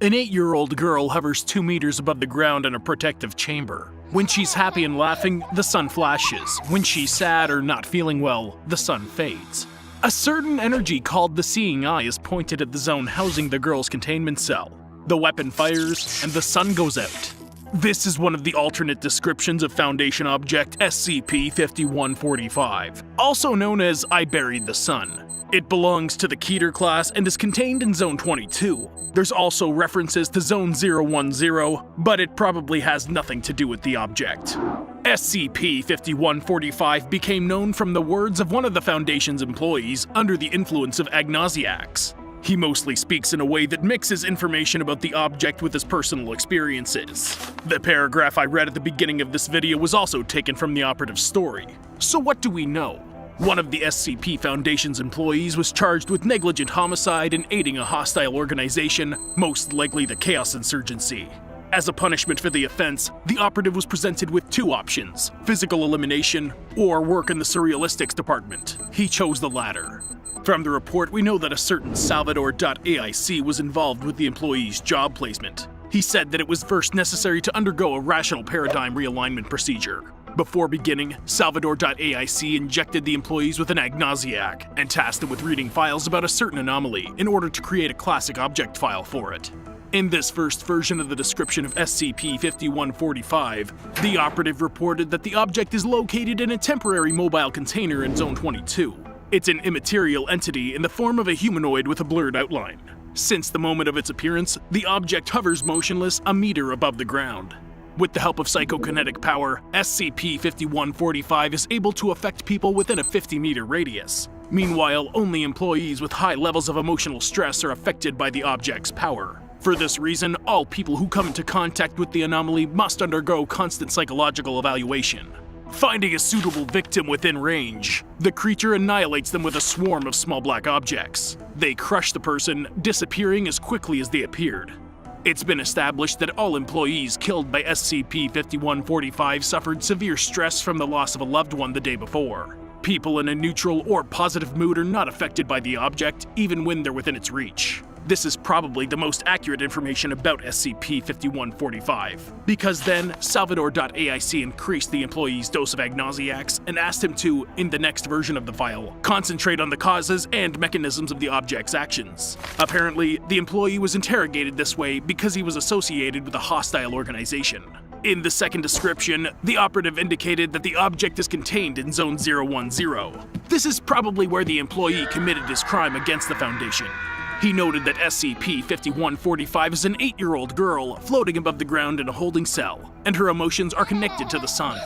An 8-year-old girl hovers 2 meters above the ground in a protective chamber. When she's happy and laughing, the sun flashes. When she's sad or not feeling well, the sun fades. A certain energy called the Seeing Eye is pointed at the zone housing the girl's containment cell. The weapon fires, and the sun goes out. This is one of the alternate descriptions of Foundation Object SCP-5145, also known as I Buried the Sun. It belongs to the Keter class and is contained in Zone 22. There's also references to Zone 010, but it probably has nothing to do with the object. SCP-5145 became known from the words of one of the Foundation's employees under the influence of agnostics. He mostly speaks in a way that mixes information about the object with his personal experiences. The paragraph I read at the beginning of this video was also taken from the operative's story. So what do we know? One of the SCP Foundation's employees was charged with negligent homicide and aiding a hostile organization, most likely the Chaos Insurgency. As a punishment for the offense, the operative was presented with 2 options: physical elimination or work in the Surrealistics department. He chose the latter. From the report, we know that a certain Salvador.aic was involved with the employee's job placement. He said that it was first necessary to undergo a rational paradigm realignment procedure. Before beginning, Salvador.aic injected the employees with an agnostiac and tasked them with reading files about a certain anomaly in order to create a classic object file for it. In this first version of the description of SCP-5145, the operative reported that the object is located in a temporary mobile container in Zone 22. It's an immaterial entity in the form of a humanoid with a blurred outline. Since the moment of its appearance, the object hovers motionless a meter above the ground. With the help of psychokinetic power, SCP-5145 is able to affect people within a 50-meter radius. Meanwhile, only employees with high levels of emotional stress are affected by the object's power. For this reason, all people who come into contact with the anomaly must undergo constant psychological evaluation. Finding a suitable victim within range, the creature annihilates them with a swarm of small black objects. They crush the person, disappearing as quickly as they appeared. It's been established that all employees killed by SCP-5145 suffered severe stress from the loss of a loved one the day before. People in a neutral or positive mood are not affected by the object, even when they're within its reach. This is probably the most accurate information about SCP-5145, because then Salvador.aic increased the employee's dose of agnostics and asked him to, in the next version of the file, concentrate on the causes and mechanisms of the object's actions. Apparently, the employee was interrogated this way because he was associated with a hostile organization. In the second description, the operative indicated that the object is contained in Zone 010. This is probably where the employee committed his crime against the Foundation. He noted that SCP-5145 is an 8-year-old girl floating above the ground in a holding cell, and her emotions are connected to the sun.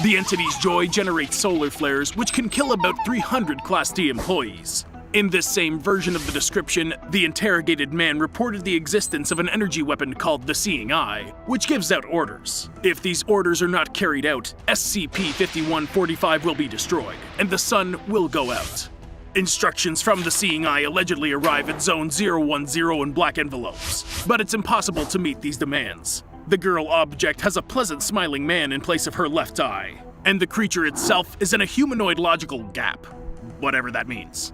The entity's joy generates solar flares, which can kill about 300 Class D employees. In this same version of the description, the interrogated man reported the existence of an energy weapon called the Seeing Eye, which gives out orders. If these orders are not carried out, SCP-5145 will be destroyed, and the sun will go out. Instructions from the Seeing Eye allegedly arrive at Zone 010 in black envelopes, but it's impossible to meet these demands. The girl object has a pleasant smiling man in place of her left eye, and the creature itself is in a humanoid logical gap, whatever that means.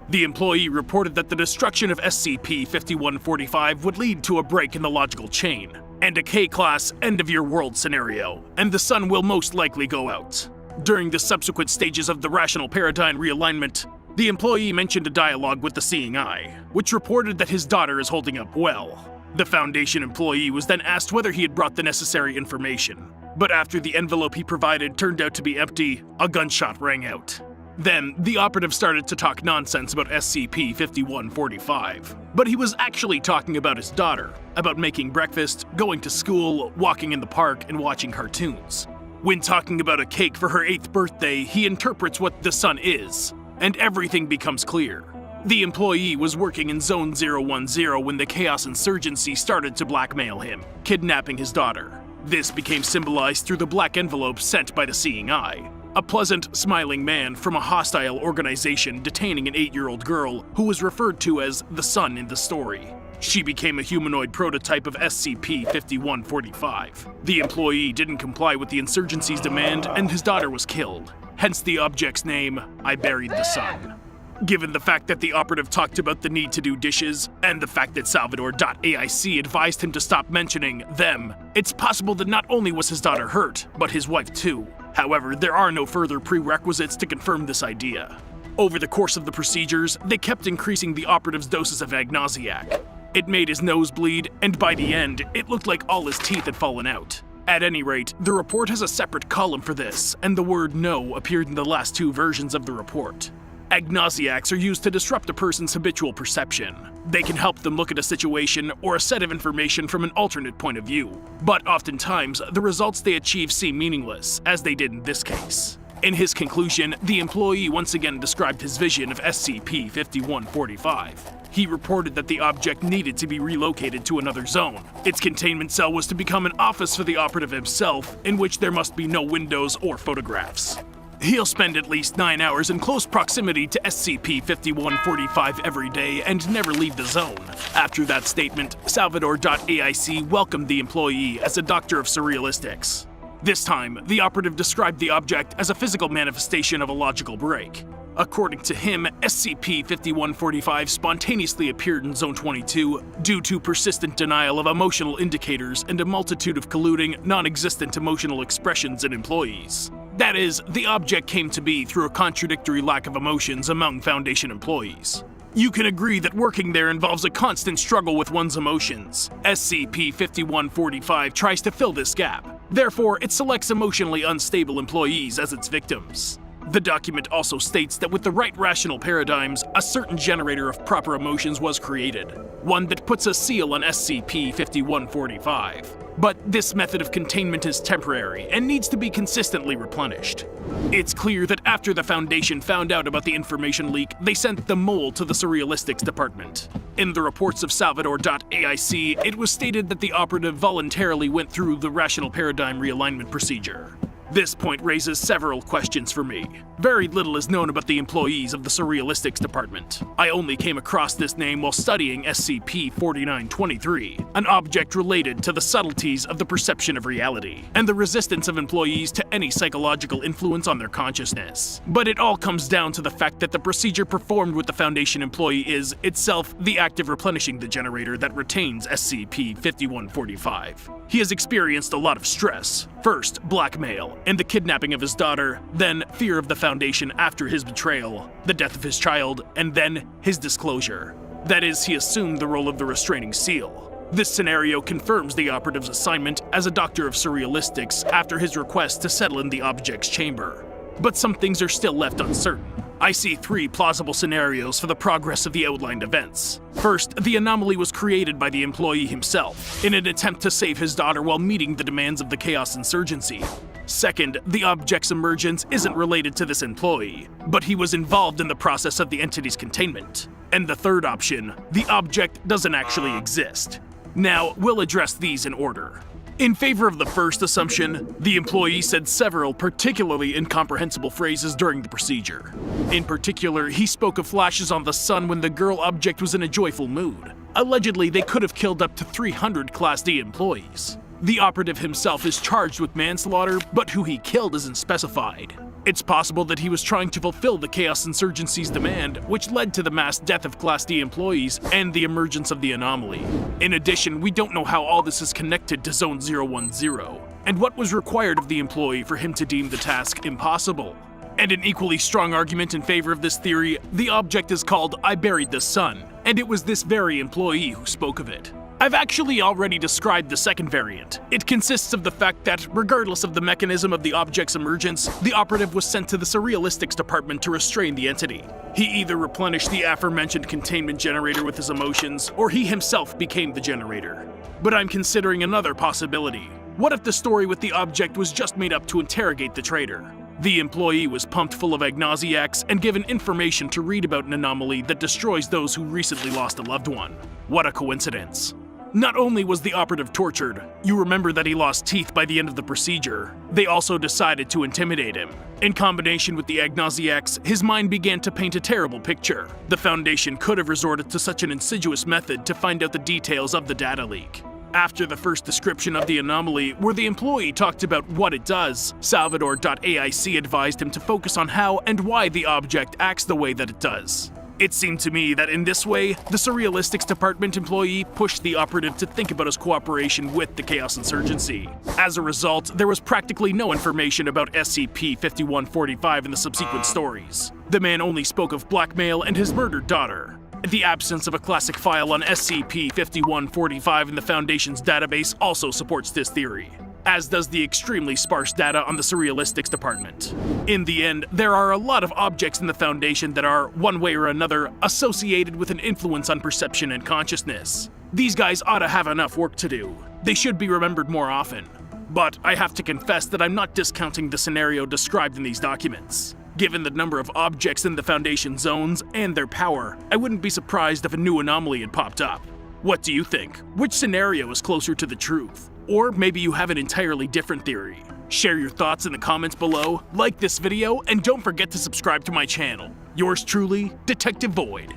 The employee reported that the destruction of SCP-5145 would lead to a break in the logical chain, and a K-class end-of-your-world scenario, and the sun will most likely go out. During the subsequent stages of the rational paradigm realignment, the employee mentioned a dialogue with the Seeing Eye, which reported that his daughter is holding up well. The Foundation employee was then asked whether he had brought the necessary information, but after the envelope he provided turned out to be empty, a gunshot rang out. Then, the operative started to talk nonsense about SCP-5145, but he was actually talking about his daughter, about making breakfast, going to school, walking in the park, and watching cartoons. When talking about a cake for her 8th birthday, he interprets what the sun is, and everything becomes clear. The employee was working in Zone 010 when the Chaos Insurgency started to blackmail him, kidnapping his daughter. This became symbolized through the black envelope sent by the Seeing Eye, a pleasant, smiling man from a hostile organization detaining an 8-year-old girl who was referred to as the Sun in the story. She became a humanoid prototype of SCP-5145. The employee didn't comply with the Insurgency's demand and his daughter was killed. Hence the object's name, I Buried the Sun. Given the fact that the operative talked about the need to do dishes, and the fact that Salvador.aic advised him to stop mentioning them, it's possible that not only was his daughter hurt, but his wife too. However, there are no further prerequisites to confirm this idea. Over the course of the procedures, they kept increasing the operative's doses of agnosiac. It made his nose bleed, and by the end, it looked like all his teeth had fallen out. At any rate, the report has a separate column for this, and the word "no" appeared in the last two versions of the report. Agnosiacs are used to disrupt a person's habitual perception. They can help them look at a situation or a set of information from an alternate point of view, but oftentimes the results they achieve seem meaningless, as they did in this case. In his conclusion, the employee once again described his vision of SCP-5145. He reported that the object needed to be relocated to another zone. Its containment cell was to become an office for the operative himself, in which there must be no windows or photographs. He'll spend at least 9 hours in close proximity to SCP-5145 every day and never leave the zone. After that statement, Salvador.aic welcomed the employee as a doctor of surrealistics. This time, the operative described the object as a physical manifestation of a logical break. According to him, SCP-5145 spontaneously appeared in Zone 22 due to persistent denial of emotional indicators and a multitude of colluding, non-existent emotional expressions in employees. That is, the object came to be through a contradictory lack of emotions among Foundation employees. You can agree that working there involves a constant struggle with one's emotions. SCP-5145 tries to fill this gap. Therefore, it selects emotionally unstable employees as its victims. The document also states that with the right rational paradigms, a certain generator of proper emotions was created, one that puts a seal on SCP-5145. But this method of containment is temporary and needs to be consistently replenished. It's clear that after the Foundation found out about the information leak, they sent the mole to the Surrealistics Department. In the reports of Salvador.aic, it was stated that the operative voluntarily went through the rational paradigm realignment procedure. This point raises several questions for me. Very little is known about the employees of the Surrealistics Department. I only came across this name while studying SCP-4923, an object related to the subtleties of the perception of reality, and the resistance of employees to any psychological influence on their consciousness. But it all comes down to the fact that the procedure performed with the Foundation employee is, itself, the act of replenishing the generator that retains SCP-5145. He has experienced a lot of stress. First, blackmail, and the kidnapping of his daughter, then fear of the Foundation after his betrayal, the death of his child, and then his disclosure. That is, he assumed the role of the restraining seal. This scenario confirms the operative's assignment as a doctor of surrealistics after his request to settle in the object's chamber. But some things are still left uncertain. I see 3 plausible scenarios for the progress of the outlined events. First, the anomaly was created by the employee himself, in an attempt to save his daughter while meeting the demands of the Chaos Insurgency. Second, the object's emergence isn't related to this employee, but he was involved in the process of the entity's containment. And the third option, the object doesn't actually exist. Now, we'll address these in order. In favor of the first assumption, the employee said several particularly incomprehensible phrases during the procedure. In particular, he spoke of flashes on the sun when the girl object was in a joyful mood. Allegedly, they could have killed up to 300 Class D employees. The operative himself is charged with manslaughter, but who he killed isn't specified. It's possible that he was trying to fulfill the Chaos Insurgency's demand, which led to the mass death of Class D employees and the emergence of the anomaly. In addition, we don't know how all this is connected to Zone 010, and what was required of the employee for him to deem the task impossible. And an equally strong argument in favor of this theory, the object is called "I Buried the Sun," and it was this very employee who spoke of it. I've actually already described the second variant. It consists of the fact that, regardless of the mechanism of the object's emergence, the operative was sent to the Surrealistics Department to restrain the entity. He either replenished the aforementioned containment generator with his emotions, or he himself became the generator. But I'm considering another possibility. What if the story with the object was just made up to interrogate the traitor? The employee was pumped full of agnosiacs and given information to read about an anomaly that destroys those who recently lost a loved one. What a coincidence. Not only was the operative tortured, you remember that he lost teeth by the end of the procedure, they also decided to intimidate him. In combination with the agnosiacs, his mind began to paint a terrible picture. The Foundation could have resorted to such an insidious method to find out the details of the data leak. After the first description of the anomaly, where the employee talked about what it does, Salvador.aic advised him to focus on how and why the object acts the way that it does. It seemed to me that in this way, the Surrealistics Department employee pushed the operative to think about his cooperation with the Chaos Insurgency. As a result, there was practically no information about SCP-5145 in the subsequent stories. The man only spoke of blackmail and his murdered daughter. The absence of a classic file on SCP-5145 in the Foundation's database also supports this theory, as does the extremely sparse data on the Surrealistics Department. In the end, there are a lot of objects in the Foundation that are, one way or another, associated with an influence on perception and consciousness. These guys ought to have enough work to do. They should be remembered more often. But I have to confess that I'm not discounting the scenario described in these documents. Given the number of objects in the Foundation zones and their power, I wouldn't be surprised if a new anomaly had popped up. What do you think? Which scenario is closer to the truth? Or maybe you have an entirely different theory. Share your thoughts in the comments below, like this video, and don't forget to subscribe to my channel. Yours truly, Detective Void.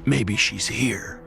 Maybe she's here.